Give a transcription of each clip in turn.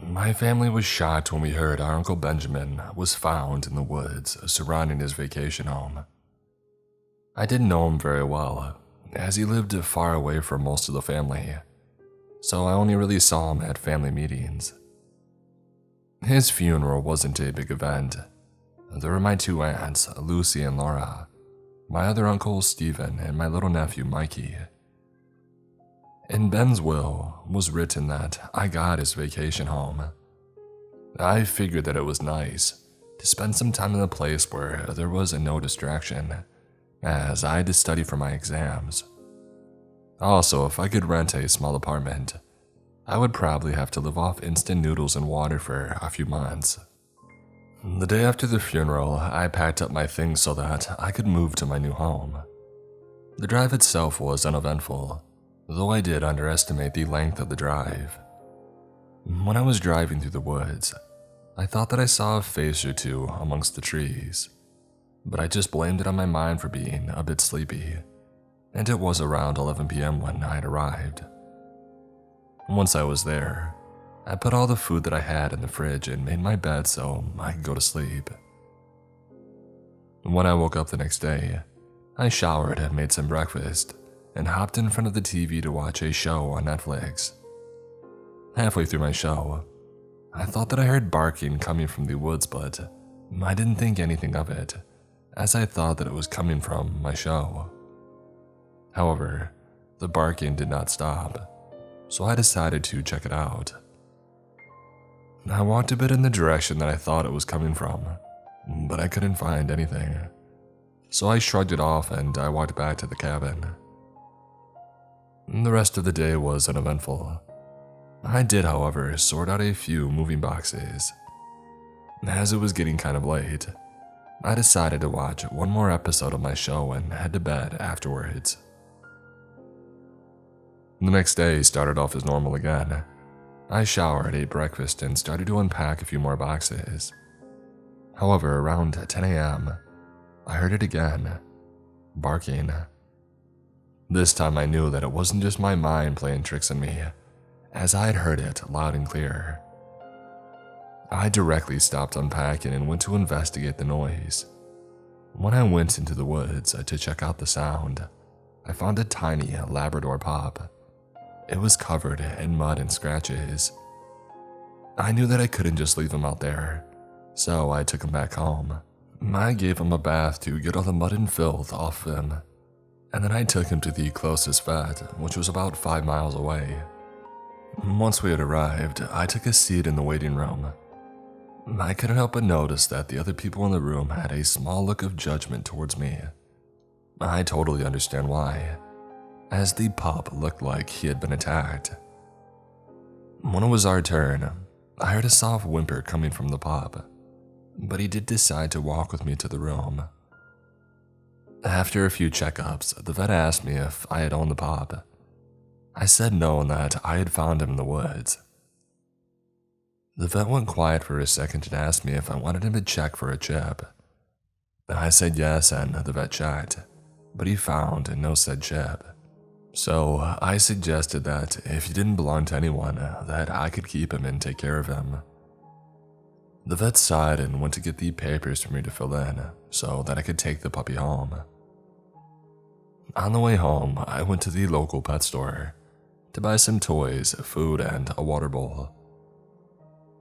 My family was shocked when we heard our Uncle Benjamin was found in the woods surrounding his vacation home. I didn't know him very well, as he lived far away from most of the family, so I only really saw him at family meetings. His funeral wasn't a big event. There were my two aunts, Lucy and Laura, my other uncle Stephen, and my little nephew Mikey. In Ben's will was written that I got his vacation home. I figured that it was nice to spend some time in a place where there was no distraction, as I had to study for my exams. Also, if I could rent a small apartment, I would probably have to live off instant noodles and water for a few months. The day after the funeral, I packed up my things so that I could move to my new home. The drive itself was uneventful, though I did underestimate the length of the drive. When I was driving through the woods, I thought that I saw a face or two amongst the trees, but I just blamed it on my mind for being a bit sleepy, and it was around 11 p.m. when I had arrived. Once I was there, I put all the food that I had in the fridge and made my bed so I could go to sleep. When I woke up the next day, I showered and made some breakfast and hopped in front of the TV to watch a show on Netflix. Halfway through my show, I thought that I heard barking coming from the woods, but I didn't think anything of it, as I thought that it was coming from my show. However, the barking did not stop, so I decided to check it out. I walked a bit in the direction that I thought it was coming from, but I couldn't find anything, so I shrugged it off and I walked back to the cabin. The rest of the day was uneventful. I did, however, sort out a few moving boxes. As it was getting kind of late, I decided to watch one more episode of my show and head to bed afterwards. The next day started off as normal again. I showered, ate breakfast, and started to unpack a few more boxes. However, around 10 a.m., I heard it again, barking. This time I knew that it wasn't just my mind playing tricks on me, as I had heard it loud and clear. I directly stopped unpacking and went to investigate the noise. When I went into the woods to check out the sound, I found a tiny Labrador pup. It was covered in mud and scratches. I knew that I couldn't just leave him out there, so I took him back home. I gave him a bath to get all the mud and filth off him, and then I took him to the closest vet, which was about 5 miles away. Once we had arrived, I took a seat in the waiting room. I couldn't help but notice that the other people in the room had a small look of judgment towards me. I totally understand why, as the pup looked like he had been attacked. When it was our turn, I heard a soft whimper coming from the pup, but he did decide to walk with me to the room. After a few checkups, the vet asked me if I had owned the pup. I said no and that I had found him in the woods. The vet went quiet for a second and asked me if I wanted him to check for a chip. I said yes, and the vet checked, but he found no said chip. So I suggested that if he didn't belong to anyone, that I could keep him and take care of him. The vet sighed and went to get the papers for me to fill in so that I could take the puppy home. On the way home, I went to the local pet store to buy some toys, food, and a water bowl.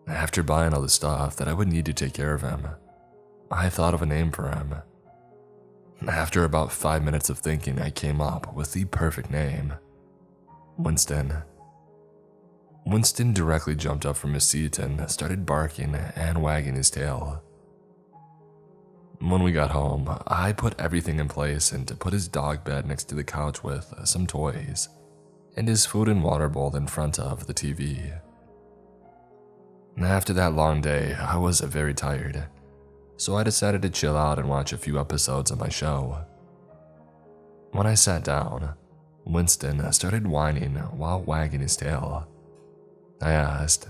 After buying all the stuff that I would need to take care of him, I thought of a name for him. After about 5 minutes of thinking, I came up with the perfect name: Winston. Winston directly jumped up from his seat and started barking and wagging his tail. When we got home, I put everything in place and put his dog bed next to the couch with some toys, and his food and water bowl in front of the TV. After that long day, I was very tired, so I decided to chill out and watch a few episodes of my show. When I sat down, Winston started whining while wagging his tail. I asked,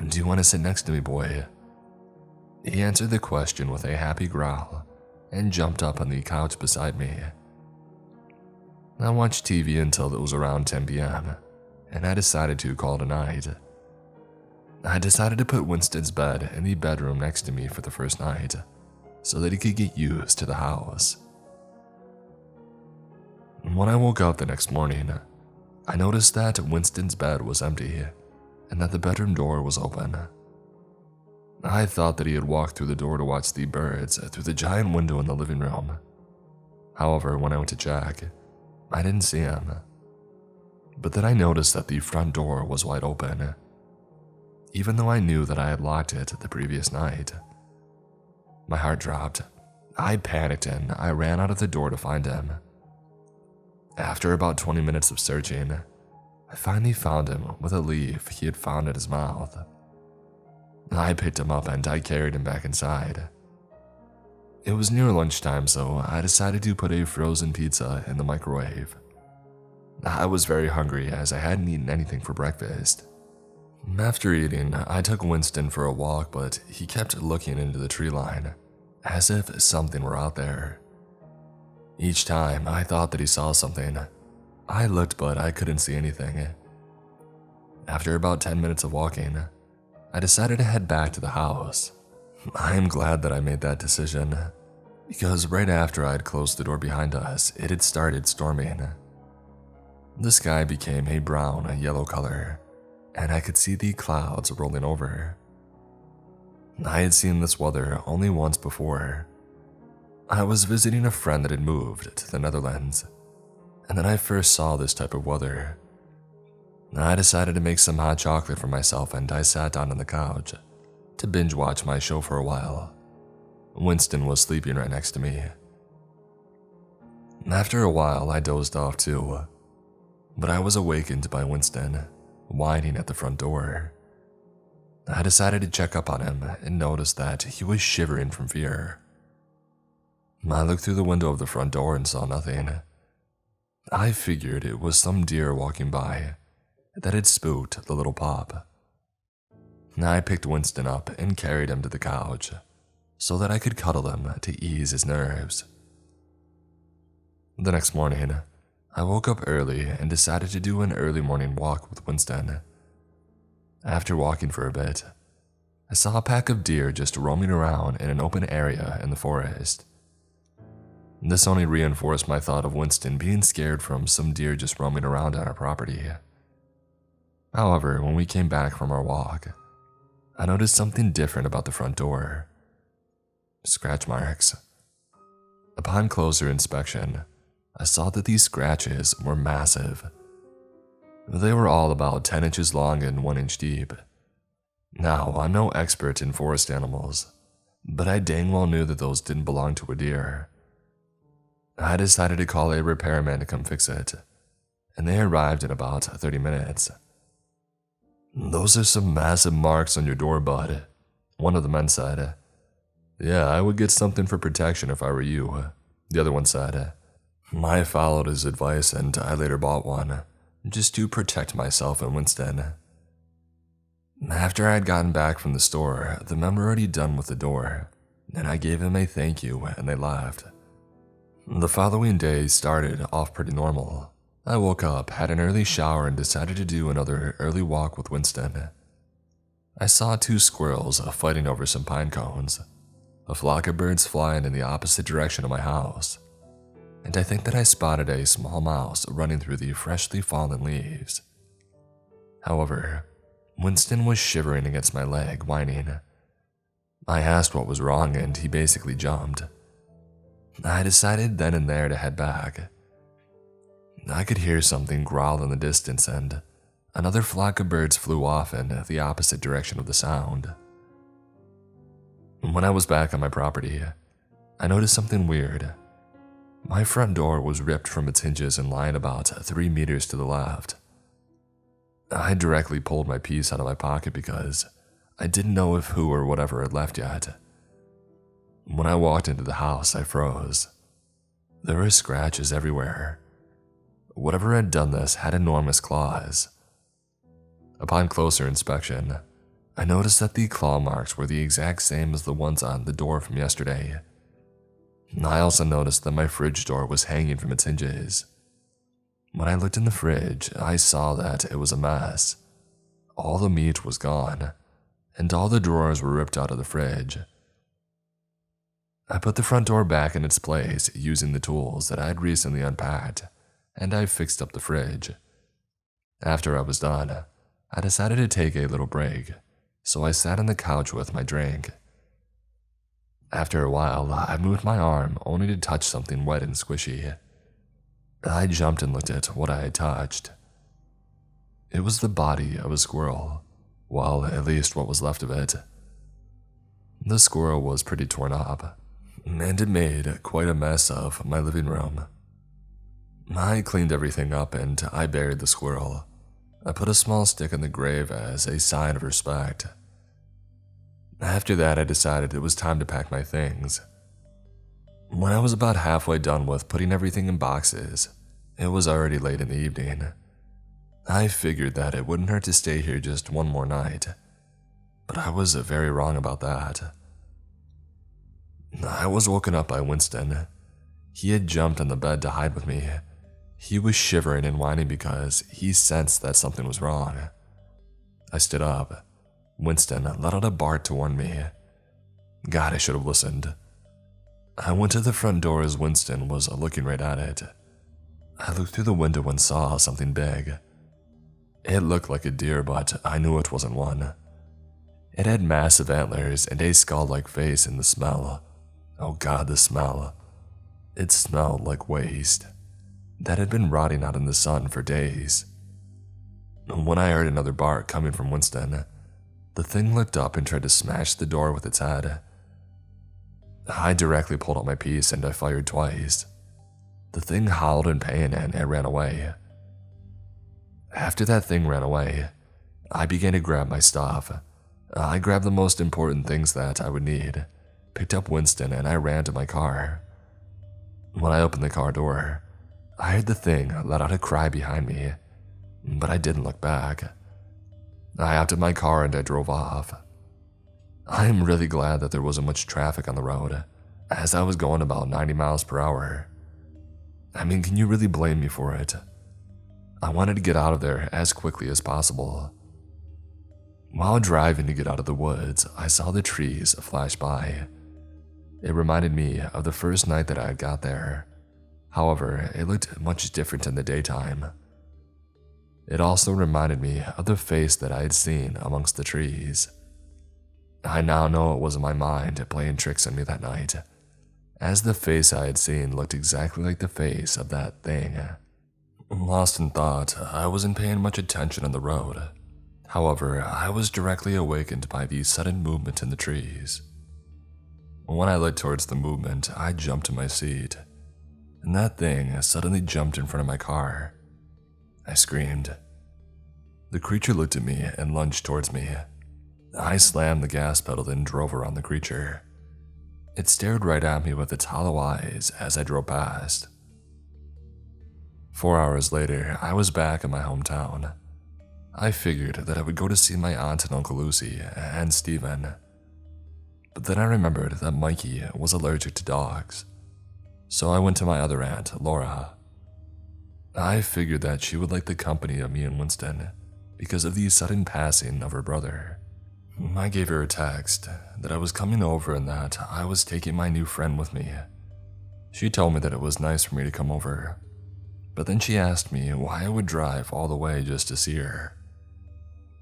"Do you want to sit next to me, boy?" He answered the question with a happy growl and jumped up on the couch beside me. I watched TV until it was around 10 p.m., and I decided to call it a night. I decided to put Winston's bed in the bedroom next to me for the first night, so that he could get used to the house. When I woke up the next morning, I noticed that Winston's bed was empty and that the bedroom door was open. I thought that he had walked through the door to watch the birds through the giant window in the living room. However, when I went to check, I didn't see him. But then I noticed that the front door was wide open, even though I knew that I had locked it the previous night. My heart dropped. I panicked and I ran out of the door to find him. After about 20 minutes of searching, I finally found him with a leaf he had found in his mouth. I picked him up and I carried him back inside. It was near lunchtime, so I decided to put a frozen pizza in the microwave. I was very hungry as I hadn't eaten anything for breakfast. After eating, I took Winston for a walk, but he kept looking into the tree line, as if something were out there. Each time, I thought that he saw something. I looked, but I couldn't see anything. After about 10 minutes of walking, I decided to head back to the house. I am glad that I made that decision, because right after I had closed the door behind us, it had started storming. The sky became a brown-yellow color, and I could see the clouds rolling over. I had seen this weather only once before. I was visiting a friend that had moved to the Netherlands, and then I first saw this type of weather. I decided to make some hot chocolate for myself and I sat down on the couch to binge watch my show for a while. Winston was sleeping right next to me. After a while, I dozed off too, but I was awakened by Winston whining at the front door. I decided to check up on him and noticed that he was shivering from fear. I looked through the window of the front door and saw nothing. I figured it was some deer walking by that had spooked the little pup. I picked Winston up and carried him to the couch so that I could cuddle him to ease his nerves. The next morning, I woke up early and decided to do an early morning walk with Winston. After walking for a bit, I saw a pack of deer just roaming around in an open area in the forest. This only reinforced my thought of Winston being scared from some deer just roaming around on our property. However, when we came back from our walk, I noticed something different about the front door. Scratch marks. Upon closer inspection, I saw that these scratches were massive. They were all about 10 inches long and 1 inch deep. Now, I'm no expert in forest animals, but I dang well knew that those didn't belong to a deer. I decided to call a repairman to come fix it, and they arrived in about 30 minutes. "Those are some massive marks on your door, bud," one of the men said. "Yeah, I would get something for protection if I were you," the other one said. I followed his advice and I later bought one, just to protect myself and Winston. After I had gotten back from the store, the men were already done with the door, and I gave them a thank you and they left. The following day started off pretty normal. I woke up, had an early shower, and decided to do another early walk with Winston. I saw 2 squirrels fighting over some pine cones, a flock of birds flying in the opposite direction of my house, and I think that I spotted a small mouse running through the freshly fallen leaves. However, Winston was shivering against my leg, whining. I asked what was wrong and he basically jumped. I decided then and there to head back. I could hear something growl in the distance and another flock of birds flew off in the opposite direction of the sound. When I was back on my property, I noticed something weird. My front door was ripped from its hinges and lying about 3 meters to the left. I directly pulled my piece out of my pocket because I didn't know if who or whatever had left yet. When I walked into the house, I froze. There were scratches everywhere. Whatever had done this had enormous claws. Upon closer inspection, I noticed that the claw marks were the exact same as the ones on the door from yesterday. I also noticed that my fridge door was hanging from its hinges. When I looked in the fridge, I saw that it was a mess. All the meat was gone, and all the drawers were ripped out of the fridge. I put the front door back in its place using the tools that I had recently unpacked, and I fixed up the fridge. After I was done, I decided to take a little break, so I sat on the couch with my drink. After a while, I moved my arm only to touch something wet and squishy. I jumped and looked at what I had touched. It was the body of a squirrel, well, at least what was left of it. The squirrel was pretty torn up, and it made quite a mess of my living room. I cleaned everything up and I buried the squirrel. I put a small stick in the grave as a sign of respect. After that, I decided it was time to pack my things. When I was about halfway done with putting everything in boxes, it was already late in the evening. I figured that it wouldn't hurt to stay here just one more night, but I was very wrong about that. I was woken up by Winston. He had jumped on the bed to hide with me. He was shivering and whining because he sensed that something was wrong. I stood up. Winston let out a bark to warn me. God, I should have listened. I went to the front door as Winston was looking right at it. I looked through the window and saw something big. It looked like a deer, but I knew it wasn't one. It had massive antlers and a skull-like face, and the smell. Oh God, the smell. It smelled like waste that had been rotting out in the sun for days. When I heard another bark coming from Winston, the thing looked up and tried to smash the door with its head. I directly pulled out my piece and I fired twice. The thing howled in pain and it ran away. After that thing ran away, I began to grab my stuff. I grabbed the most important things that I would need, picked up Winston, and I ran to my car. When I opened the car door, I heard the thing let out a cry behind me, but I didn't look back. I hopped in my car and I drove off. I am really glad that there wasn't much traffic on the road, as I was going about 90 miles per hour. I mean, can you really blame me for it? I wanted to get out of there as quickly as possible. While driving to get out of the woods, I saw the trees flash by. It reminded me of the first night that I had got there. However, it looked much different in the daytime. It also reminded me of the face that I had seen amongst the trees. I now know it was my mind playing tricks on me that night, as the face I had seen looked exactly like the face of that thing. Lost in thought, I wasn't paying much attention on the road. However, I was directly awakened by the sudden movement in the trees. When I looked towards the movement, I jumped to my seat, and that thing suddenly jumped in front of my car. I screamed. The creature looked at me and lunged towards me. I slammed the gas pedal and drove around the creature. It stared right at me with its hollow eyes as I drove past. 4 hours later, I was back in my hometown. I figured that I would go to see my aunt and Uncle Lucy and Steven. But then I remembered that Mikey was allergic to dogs. So I went to my other aunt, Laura. I figured that she would like the company of me and Winston because of the sudden passing of her brother. I gave her a text that I was coming over and that I was taking my new friend with me. She told me that it was nice for me to come over, but then she asked me why I would drive all the way just to see her.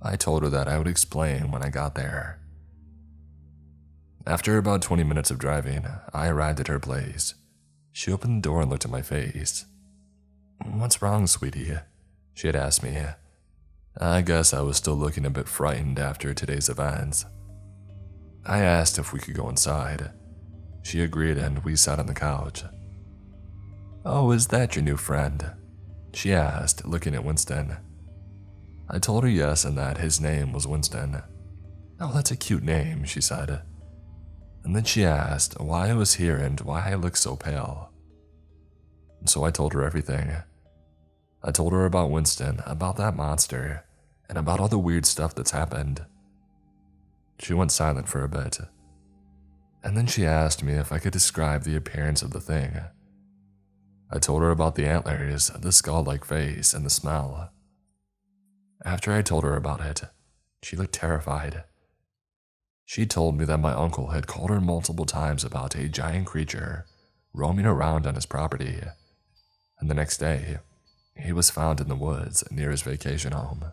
I told her that I would explain when I got there. After about 20 minutes of driving, I arrived at her place. She opened the door and looked at my face. "What's wrong, sweetie?" she had asked me. I guess I was still looking a bit frightened after today's events. I asked if we could go inside. She agreed and we sat on the couch. "Oh, is that your new friend?" she asked, looking at Winston. I told her yes and that his name was Winston. "Oh, that's a cute name," she said. And then she asked why I was here and why I looked so pale. So I told her everything. I told her about Winston, about that monster, and about all the weird stuff that's happened. She went silent for a bit, and then she asked me if I could describe the appearance of the thing. I told her about the antlers, the skull-like face, and the smell. After I told her about it, she looked terrified. She told me that my uncle had called her multiple times about a giant creature roaming around on his property, and the next day, he was found in the woods near his vacation home.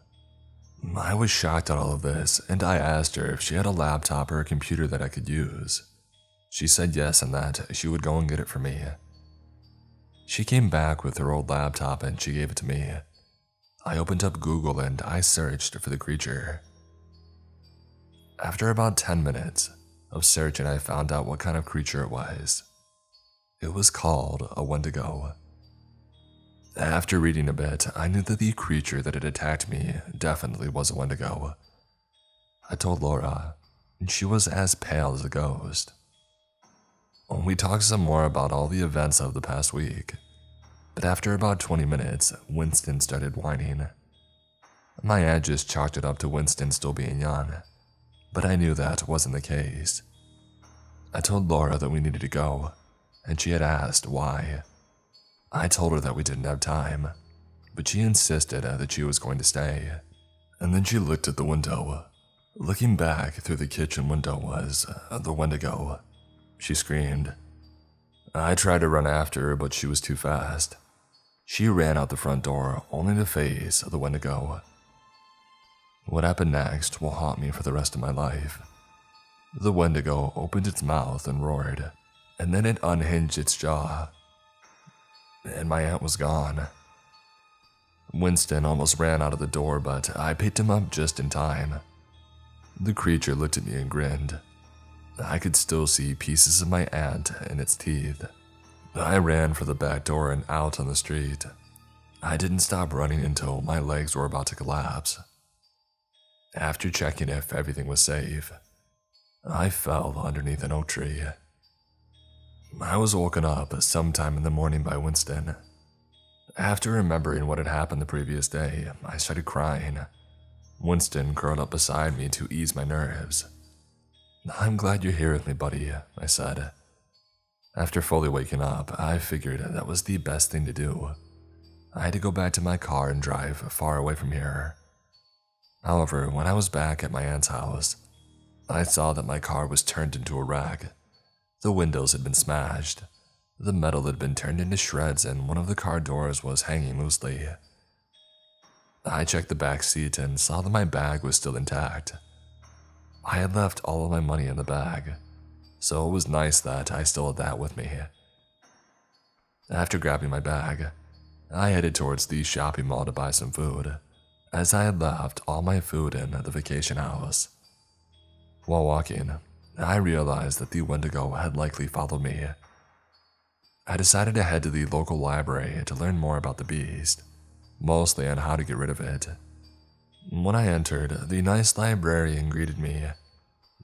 I was shocked at all of this, and I asked her if she had a laptop or a computer that I could use. She said yes and that she would go and get it for me. She came back with her old laptop and she gave it to me. I opened up Google and I searched for the creature. After about 10 minutes of searching, I found out what kind of creature it was. It was called a Wendigo. After reading a bit, I knew that the creature that had attacked me definitely was a Wendigo. I told Laura, and she was as pale as a ghost. We talked some more about all the events of the past week, but after about 20 minutes, Winston started whining. My aunt just chalked it up to Winston still being young, but I knew that wasn't the case. I told Laura that we needed to go, and she had asked why. I told her that we didn't have time, but she insisted that she was going to stay. And then she looked at the window. Looking back through the kitchen window was the Wendigo. She screamed. I tried to run after her, but she was too fast. She ran out the front door, only to face the Wendigo. What happened next will haunt me for the rest of my life. The Wendigo opened its mouth and roared, and then it unhinged its jaw. And my aunt was gone. Winston almost ran out of the door, but I picked him up just in time. The creature looked at me and grinned. I could still see pieces of my aunt in its teeth. I ran for the back door and out on the street. I didn't stop running until my legs were about to collapse. After checking if everything was safe, I fell underneath an oak tree. I was woken up sometime in the morning by Winston. After remembering what had happened the previous day, I started crying. Winston curled up beside me to ease my nerves. I'm glad you're here with me, buddy, I said. After fully waking up, I figured that was the best thing to do. I had to go back to my car and drive far away from here. However, when I was back at my aunt's house, I saw that my car was turned into a wreck. The windows had been smashed, the metal had been turned into shreds, and one of the car doors was hanging loosely. I checked the back seat and saw that my bag was still intact. I had left all of my money in the bag, so it was nice that I still had that with me. After grabbing my bag, I headed towards the shopping mall to buy some food, as I had left all my food in the vacation house. While walking, I realized that the Wendigo had likely followed me. I decided to head to the local library to learn more about the beast, mostly on how to get rid of it. When I entered, the nice librarian greeted me.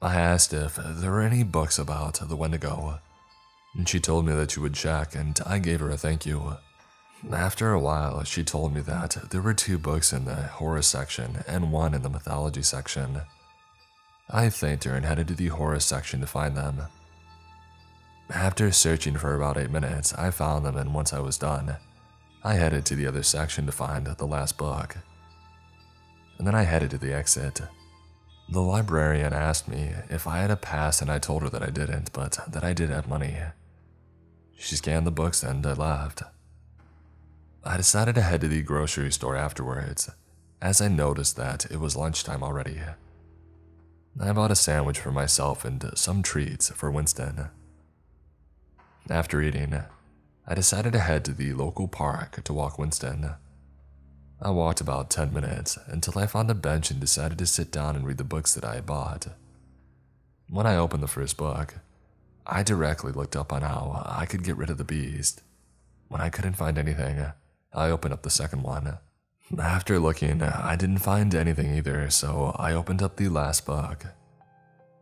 I asked if there were any books about the Wendigo, and she told me that she would check, and I gave her a thank you. After a while, she told me that there were 2 books in the horror section and 1 in the mythology section. I thanked her and headed to the horror section to find them. After searching for about 8 minutes, I found them, and once I was done, I headed to the other section to find the last book. And then I headed to the exit. The librarian asked me if I had a pass, and I told her that I didn't, but that I did have money. She scanned the books and I left. I decided to head to the grocery store afterwards, as I noticed that it was lunchtime already. I bought a sandwich for myself and some treats for Winston. After eating, I decided to head to the local park to walk Winston. I walked about 10 minutes until I found a bench and decided to sit down and read the books that I had bought. When I opened the first book, I directly looked up on how I could get rid of the beast. When I couldn't find anything, I opened up the second one. After looking, I didn't find anything either, so I opened up the last book.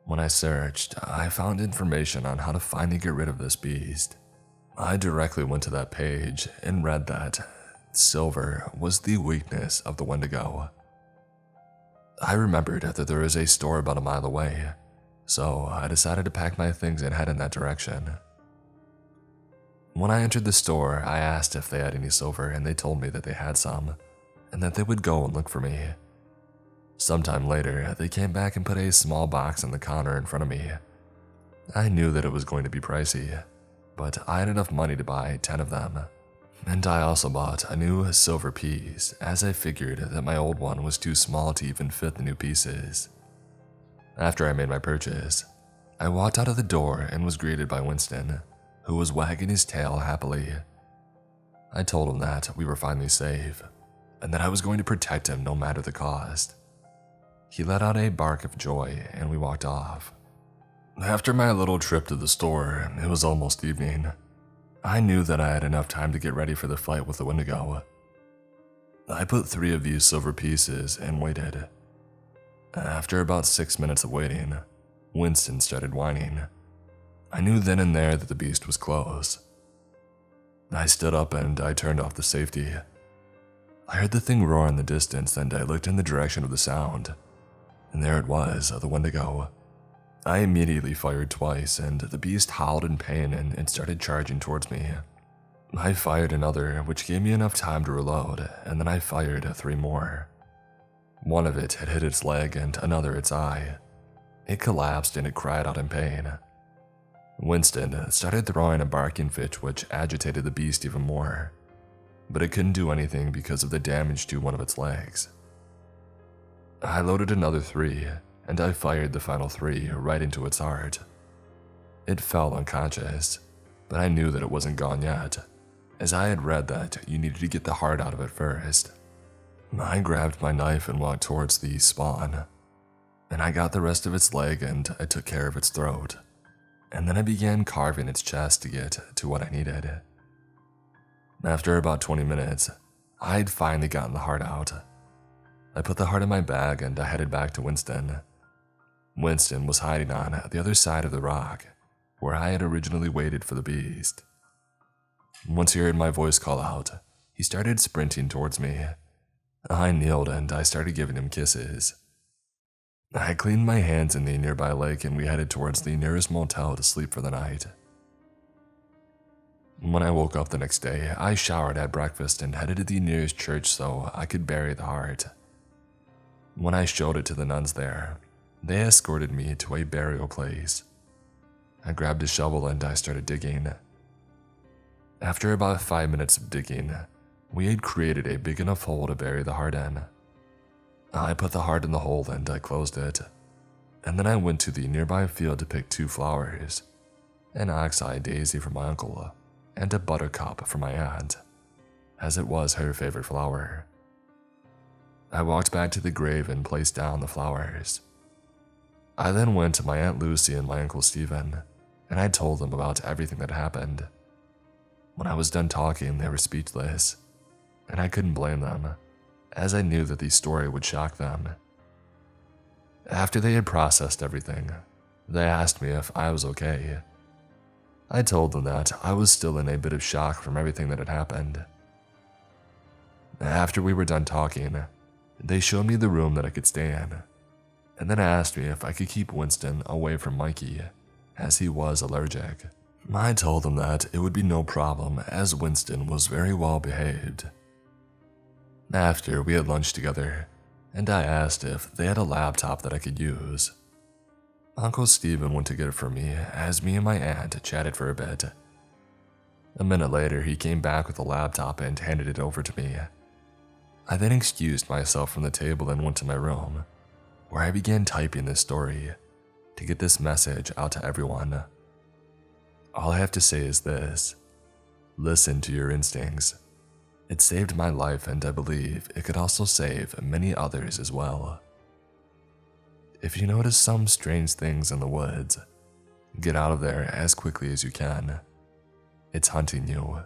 When I searched, I found information on how to finally get rid of this beast. I directly went to that page and read that silver was the weakness of the Wendigo. I remembered that there is a store about a mile away, so I decided to pack my things and head in that direction. When I entered the store, I asked if they had any silver, and they told me that they had some, and that they would go and look for me. Sometime later, they came back and put a small box on the counter in front of me. I knew that it was going to be pricey, but I had enough money to buy 10 of them. And I also bought a new silver piece, as I figured that my old one was too small to even fit the new pieces. After I made my purchase, I walked out of the door and was greeted by Winston, who was wagging his tail happily. I told him that we were finally safe, and that I was going to protect him no matter the cost. He let out a bark of joy, and we walked off. After my little trip to the store, it was almost evening. I knew that I had enough time to get ready for the fight with the Wendigo. I put 3 of these silver pieces and waited. After about 6 minutes of waiting, Winston started whining. I knew then and there that the beast was close. I stood up and I turned off the safety. I heard the thing roar in the distance and I looked in the direction of the sound. And there it was, the Wendigo. I immediately fired twice, and the beast howled in pain and it started charging towards me. I fired another, which gave me enough time to reload, and then I fired 3 more. One of it had hit its leg and another its eye. It collapsed and it cried out in pain. Winston started throwing a barking fit which agitated the beast even more, but it couldn't do anything because of the damage to one of its legs. I loaded another 3, and I fired the final 3 right into its heart. It fell unconscious, but I knew that it wasn't gone yet, as I had read that you needed to get the heart out of it first. I grabbed my knife and walked towards the spawn, and I got the rest of its leg and I took care of its throat, and then I began carving its chest to get to what I needed. After about 20 minutes, I had finally gotten the heart out. I put the heart in my bag and I headed back to Winston. Winston was hiding on the other side of the rock, where I had originally waited for the beast. Once he heard my voice call out, he started sprinting towards me. I kneeled and I started giving him kisses. I cleaned my hands in the nearby lake and we headed towards the nearest motel to sleep for the night. When I woke up the next day, I showered at breakfast and headed to the nearest church so I could bury the heart. When I showed it to the nuns there, they escorted me to a burial place. I grabbed a shovel and I started digging. After about 5 minutes of digging, we had created a big enough hole to bury the heart in. I put the heart in the hole and I closed it, and then I went to the nearby field to pick 2 flowers, an ox-eye daisy for my uncle, and a buttercup for my aunt, as it was her favorite flower. I walked back to the grave and placed down the flowers. I then went to my Aunt Lucy and my Uncle Stephen, and I told them about everything that happened. When I was done talking, they were speechless, and I couldn't blame them, as I knew that the story would shock them. After they had processed everything, they asked me if I was okay. I told them that I was still in a bit of shock from everything that had happened. After we were done talking, they showed me the room that I could stay in, and then asked me if I could keep Winston away from Mikey, as he was allergic. I told them that it would be no problem, as Winston was very well behaved. After we had lunch together, and I asked if they had a laptop that I could use. Uncle Stephen went to get it for me, as me and my aunt chatted for a bit. A minute later, he came back with a laptop and handed it over to me. I then excused myself from the table and went to my room, where I began typing this story to get this message out to everyone. All I have to say is this: listen to your instincts. It saved my life, and I believe it could also save many others as well. If you notice some strange things in the woods, get out of there as quickly as you can. It's hunting you.